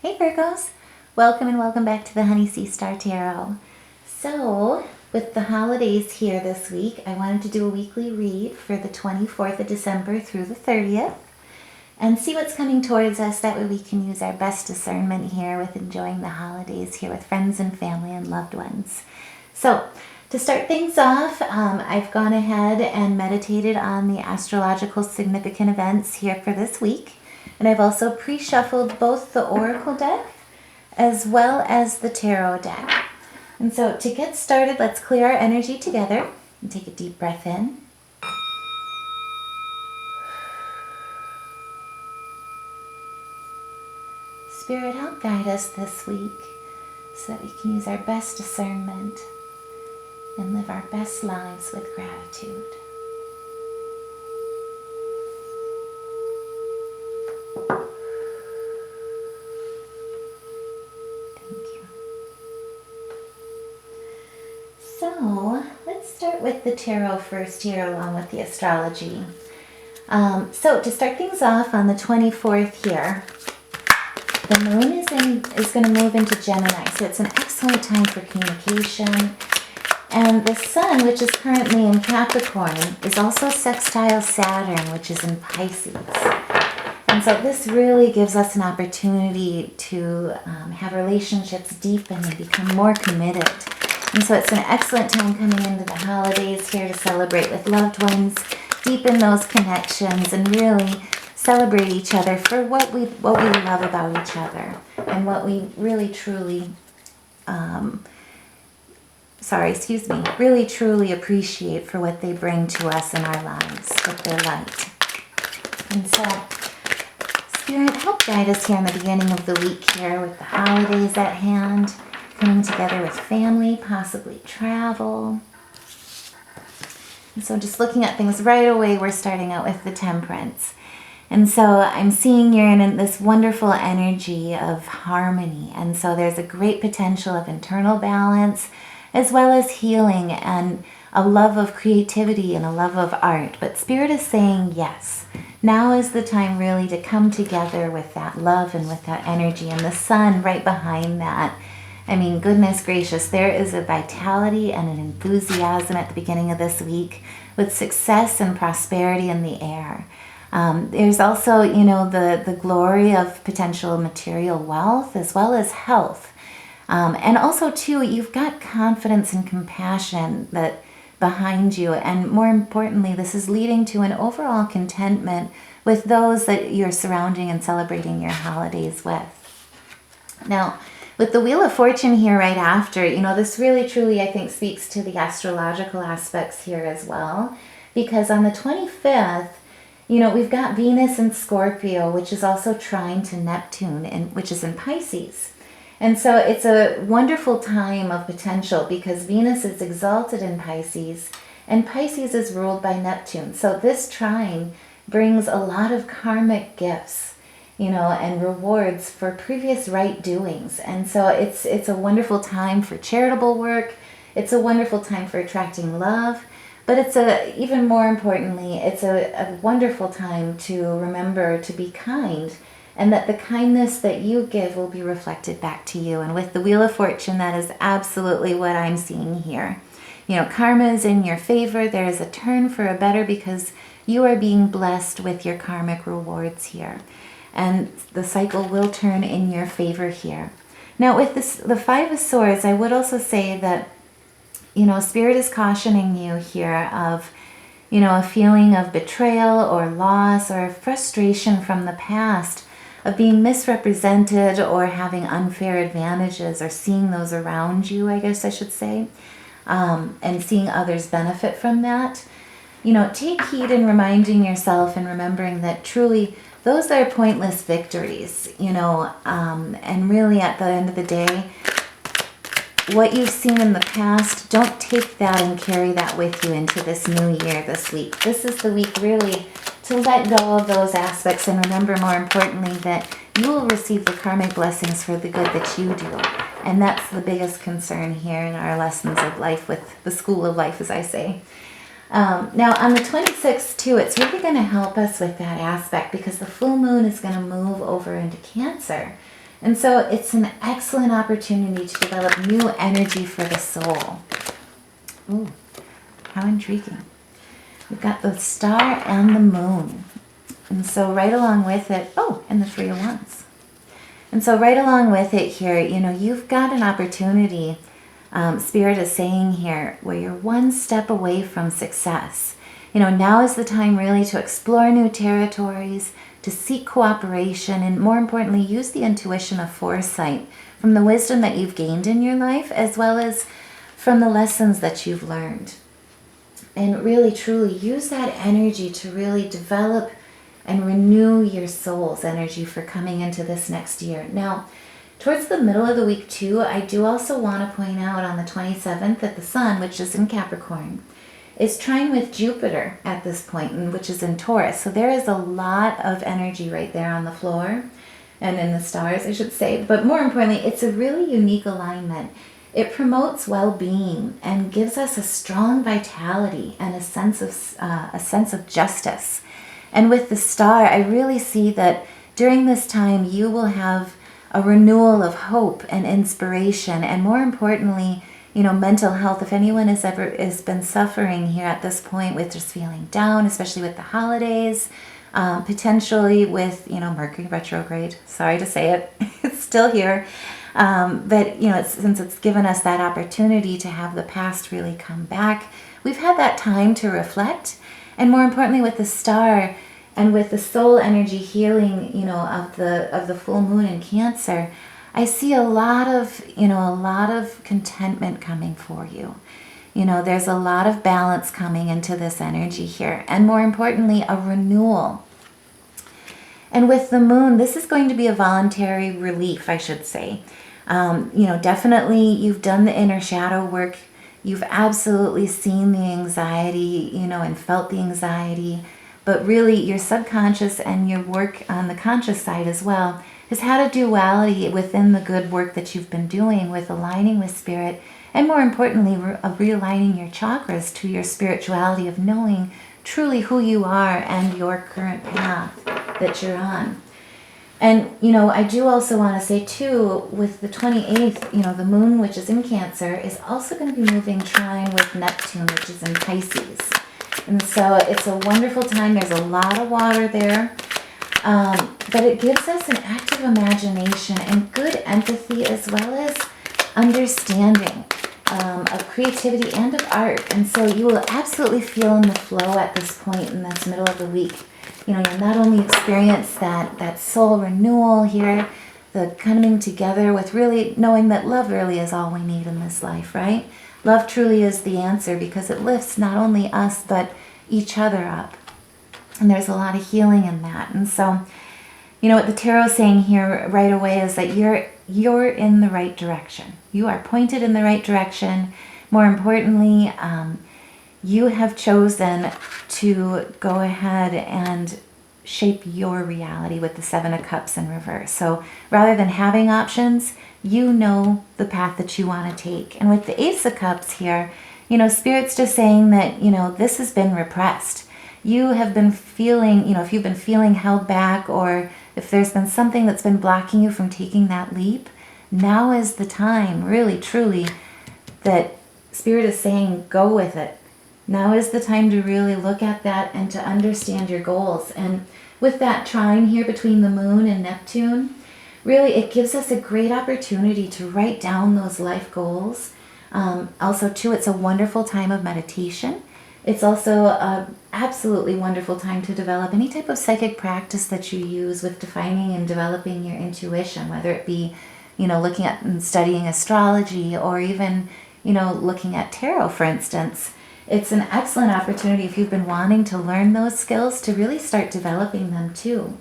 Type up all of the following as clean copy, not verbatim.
Hey Virgos, welcome and welcome back to the Honeyseastartarot. So, with the holidays here this week, I wanted to do a weekly read for the 24th of December through the 30th and see what's coming towards us. That way we can use our best discernment here with enjoying the holidays here with friends and family and loved ones. So, to start things off, I've gone ahead and meditated on the astrological significant events here for this week. And I've also pre-shuffled both the Oracle deck as well as the Tarot deck. And so to get started, let's clear our energy together and take a deep breath in. Spirit, help guide us this week so that we can use our best discernment and live our best lives with gratitude. So let's start with the tarot first here along with the astrology. So to start things off on the 24th here, the moon is going to move into Gemini. So it's an excellent time for communication. And the sun, which is currently in Capricorn, is also sextile Saturn, which is in Pisces. And so this really gives us an opportunity to have relationships deepen and become more committed. And so it's an excellent time coming into the holidays here to celebrate with loved ones, deepen those connections, and really celebrate each other for what we love about each other and what we really truly, really truly appreciate for what they bring to us in our lives with their light. And so, Spirit, help guide us here in the beginning of the week here with the holidays at hand. Coming together with family, possibly travel. And so just looking at things right away, we're starting out with the Temperance. And so I'm seeing you're in this wonderful energy of harmony. And so there's a great potential of internal balance as well as healing and a love of creativity and a love of art. But Spirit is saying yes. Now is the time really to come together with that love and with that energy. And the sun right behind that. I mean, goodness gracious, there is a vitality and an enthusiasm at the beginning of this week with success and prosperity in the air. There's also, the glory of potential material wealth as well as health. And also, too, you've got confidence and compassion that behind you. And more importantly, this is leading to an overall contentment with those that you're surrounding and celebrating your holidays with. Now, with the Wheel of Fortune here right after, this really truly, I think, speaks to the astrological aspects here as well. Because on the 25th, we've got Venus in Scorpio, which is also trine to Neptune, which is in Pisces. And so it's a wonderful time of potential because Venus is exalted in Pisces, and Pisces is ruled by Neptune. So this trine brings a lot of karmic gifts, and rewards for previous right doings. And so it's a wonderful time for charitable work. It's a wonderful time for attracting love. But even more importantly, it's a wonderful time to remember to be kind, and that the kindness that you give will be reflected back to you. And with the Wheel of Fortune, that is absolutely what I'm seeing here. Karma is in your favor. There is a turn for a better because you are being blessed with your karmic rewards here. And the cycle will turn in your favor here. Now with the Five of Swords, I would also say that, Spirit is cautioning you here of, a feeling of betrayal or loss or frustration from the past, of being misrepresented or having unfair advantages or seeing those around you, I guess I should say, and seeing others benefit from that. Take heed in reminding yourself and remembering that truly those are pointless victories, and really at the end of the day, what you've seen in the past, don't take that and carry that with you into this new year this week. This is the week really to let go of those aspects and remember more importantly that you will receive the karmic blessings for the good that you do. And that's the biggest concern here in our lessons of life with the school of life, as I say. Now on the 26th too, it's really going to help us with that aspect because the full moon is going to move over into Cancer. And so it's an excellent opportunity to develop new energy for the soul. Ooh, how intriguing. We've got the star and the moon. And so right along with it, and the Three of Wands. And so right along with it here, you've got an opportunity, Spirit is saying here, where you're one step away from success. Now is the time really to explore new territories, to seek cooperation, and more importantly, use the intuition of foresight from the wisdom that you've gained in your life, as well as from the lessons that you've learned. And really, truly use that energy to really develop and renew your soul's energy for coming into this next year. Now, towards the middle of the week too, I do also want to point out on the 27th that the sun, which is in Capricorn, is trine with Jupiter at this point, which is in Taurus. So there is a lot of energy right there on the floor and in the stars, I should say. But more importantly, it's a really unique alignment. It promotes well-being and gives us a strong vitality and a sense of justice. And with the star, I really see that during this time you will have a renewal of hope and inspiration, and more importantly, mental health. If anyone has been suffering here at this point with just feeling down, especially with the holidays, potentially with, Mercury retrograde, sorry to say it, it's still here. But, since it's given us that opportunity to have the past really come back, we've had that time to reflect. And more importantly, with the star and with the soul energy healing, of the full moon in Cancer, I see a lot of contentment coming for you. There's a lot of balance coming into this energy here. And more importantly, a renewal. And with the moon, this is going to be a voluntary relief, I should say. Definitely you've done the inner shadow work. You've absolutely seen the anxiety, and felt the anxiety. But really your subconscious and your work on the conscious side as well has had a duality within the good work that you've been doing with aligning with spirit, and more importantly, realigning your chakras to your spirituality of knowing truly who you are and your current path that you're on. And, I do also want to say too, with the 28th, the moon, which is in Cancer, is also going to be moving trine with Neptune, which is in Pisces. And so it's a wonderful time. There's a lot of water there. But it gives us an active imagination and good empathy, as well as understanding of creativity and of art. And so you will absolutely feel in the flow at this point in this middle of the week. You'll not only experience that soul renewal here, the coming together with really knowing that love really is all we need in this life, right? Love truly is the answer, because it lifts not only us but each other up. And there's a lot of healing in that. And so, what the tarot is saying here right away is that you're in the right direction. You are pointed in the right direction. More importantly, you have chosen to go ahead and shape your reality with the Seven of Cups in reverse. So rather than having options, you know the path that you want to take. And with the Ace of Cups here, Spirit's just saying that, this has been repressed. You have been feeling, if you've been feeling held back, or if there's been something that's been blocking you from taking that leap, now is the time, really, truly, that Spirit is saying, go with it. Now is the time to really look at that and to understand your goals. And with that trine here between the moon and Neptune, really it gives us a great opportunity to write down those life goals. Also, too, it's a wonderful time of meditation. It's also an absolutely wonderful time to develop any type of psychic practice that you use with defining and developing your intuition, whether it be, looking at and studying astrology, or even, looking at tarot, for instance. It's an excellent opportunity, if you've been wanting to learn those skills, to really start developing them too.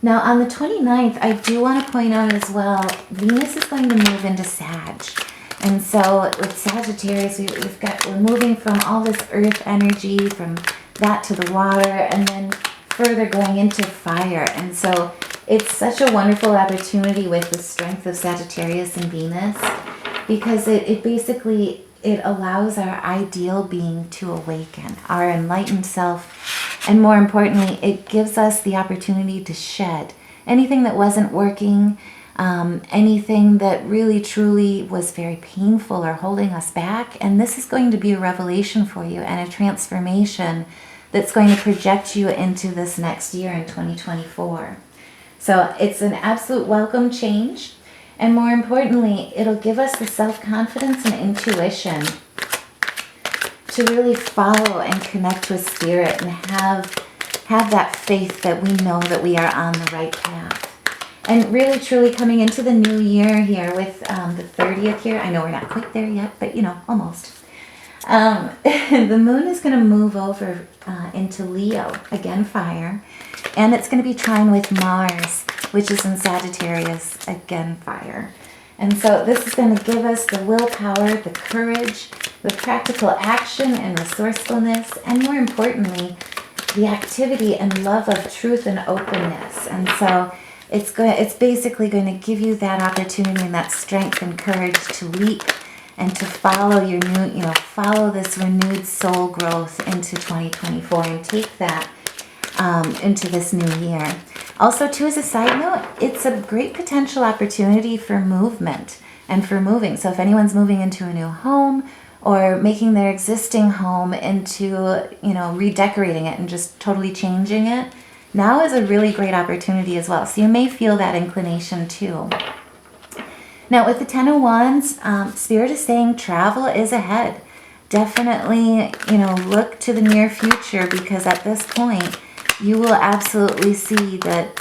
Now on the 29th, I do want to point out as well, Venus is going to move into Sag. And so with Sagittarius, we're moving from all this earth energy, from that to the water, and then further going into fire. And so it's such a wonderful opportunity with the strength of Sagittarius and Venus, because it basically allows our ideal being to awaken, our enlightened self, and more importantly, it gives us the opportunity to shed anything that wasn't working, anything that really truly was very painful or holding us back. And this is going to be a revelation for you and a transformation that's going to project you into this next year in 2024. So it's an absolute welcome change. And more importantly, it'll give us the self-confidence and intuition to really follow and connect with spirit and have that faith that we know that we are on the right path. And really truly coming into the new year here with the 30th here. I know we're not quite there yet, but almost. The moon is going to move over into Leo, again fire, and it's going to be trine with Mars, which is in Sagittarius, again fire. And so this is going to give us the willpower, the courage, the practical action and resourcefulness, and more importantly, the activity and love of truth and openness. And so it's basically going to give you that opportunity and that strength and courage to leap and to follow your new, follow this renewed soul growth into 2024 and take that into this new year. Also, too, as a side note, it's a great potential opportunity for movement and for moving. So if anyone's moving into a new home or making their existing home into, redecorating it and just totally changing it, now is a really great opportunity as well. So you may feel that inclination too. Now with the 10 of Wands, Spirit is saying travel is ahead. Definitely, look to the near future, because at this point, you will absolutely see that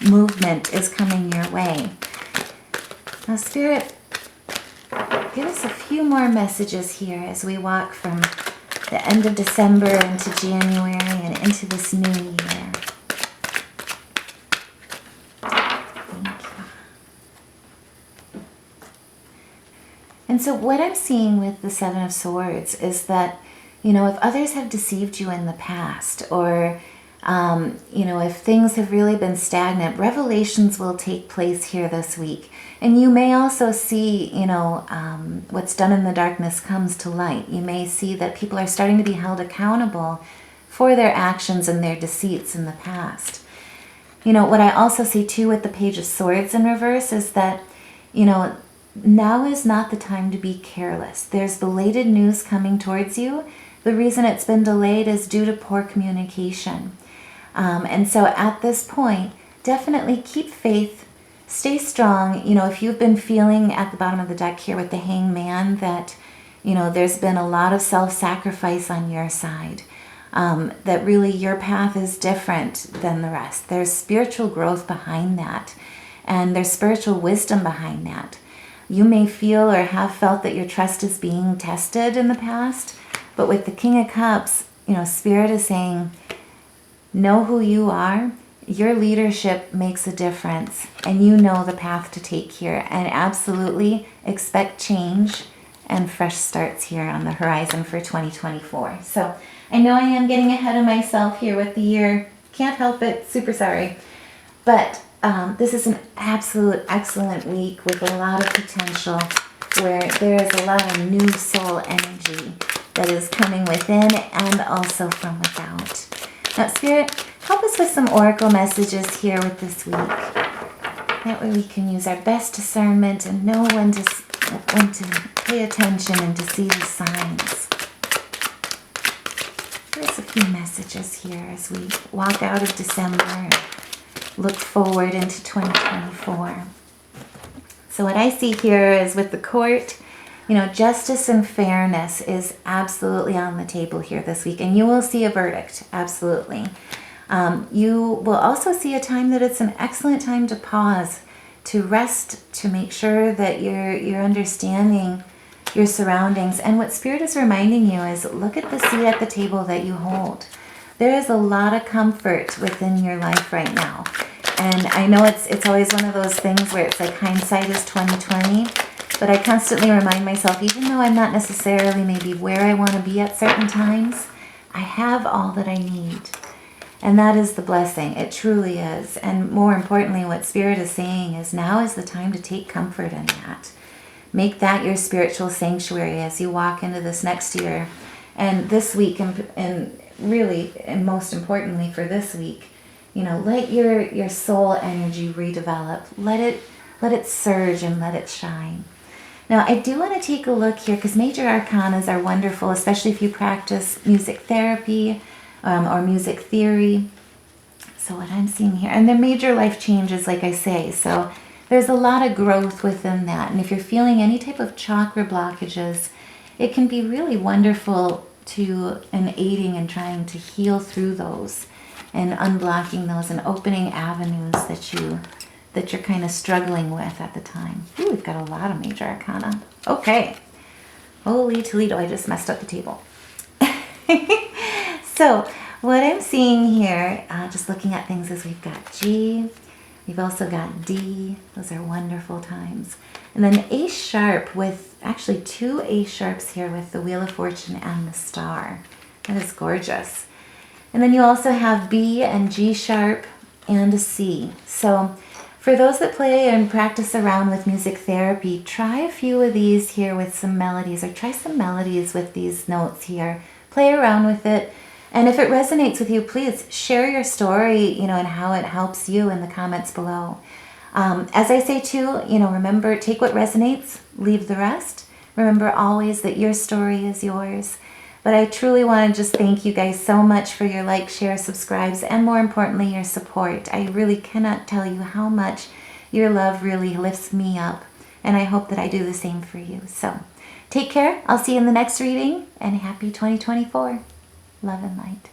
movement is coming your way. Now Spirit, give us a few more messages here as we walk from the end of December into January and into this new year. And so what I'm seeing with the Seven of Swords is that, if others have deceived you in the past, or, if things have really been stagnant, revelations will take place here this week. And you may also see, what's done in the darkness comes to light. You may see that people are starting to be held accountable for their actions and their deceits in the past. What I also see too with the Page of Swords in reverse is that, now is not the time to be careless. There's belated news coming towards you. The reason it's been delayed is due to poor communication. And so at this point, definitely keep faith, stay strong. If you've been feeling at the bottom of the deck here with the Hangman that, there's been a lot of self-sacrifice on your side, that really your path is different than the rest. There's spiritual growth behind that, and there's spiritual wisdom behind that. You may feel or have felt that your trust is being tested in the past, but with the King of Cups, Spirit is saying, know who you are. Your leadership makes a difference, and you know the path to take here, and absolutely expect change and fresh starts here on the horizon for 2024. So I know I am getting ahead of myself here with the year. Can't help it. Super sorry. But this is an absolute excellent week with a lot of potential, where there is a lot of new soul energy that is coming within and also from without. Now, Spirit, help us with some oracle messages here with this week. That way we can use our best discernment and know when to pay attention and to see the signs. There's a few messages here as we walk out of December and look forward into 2024. So what I see here is with the court, justice and fairness is absolutely on the table here this week, and you will see a verdict, absolutely. You will also see a time that it's an excellent time to pause, to rest, to make sure that you're understanding your surroundings. And what Spirit is reminding you is, look at the seat at the table that you hold. There is a lot of comfort within your life right now. And I know it's always one of those things where it's like hindsight is 20/20, but I constantly remind myself, even though I'm not necessarily maybe where I want to be at certain times, I have all that I need. And that is the blessing. It truly is. And more importantly, what Spirit is saying is now is the time to take comfort in that. Make that your spiritual sanctuary as you walk into this next year. And this week, and really, and most importantly for this week, let your soul energy redevelop. Let it surge and let it shine. Now, I do want to take a look here because major arcanas are wonderful, especially if you practice music therapy or music theory. So what I'm seeing here, and they're major life changes, like I say, so there's a lot of growth within that. And if you're feeling any type of chakra blockages, it can be really wonderful and aiding in trying to heal through those and unblocking those and opening avenues that you're kind of struggling with at the time. Ooh, we've got a lot of major arcana. Okay. Holy Toledo, I just messed up the table. So what I'm seeing here, just looking at things, is we've got G, we've also got D. Those are wonderful times. And then A sharp, with actually 2 A sharps here with the Wheel of Fortune and the Star. That is gorgeous. And then you also have B and G sharp and a C. So for those that play and practice around with music therapy, try a few of these here with some melodies, or try some melodies with these notes here. Play around with it. And if it resonates with you, please share your story, and how it helps you in the comments below. As I say too, remember, take what resonates, leave the rest. Remember always that your story is yours. But I truly want to just thank you guys so much for your likes, shares, subscribes, and more importantly, your support. I really cannot tell you how much your love really lifts me up. And I hope that I do the same for you. So take care. I'll see you in the next reading, and happy 2024. Love and light.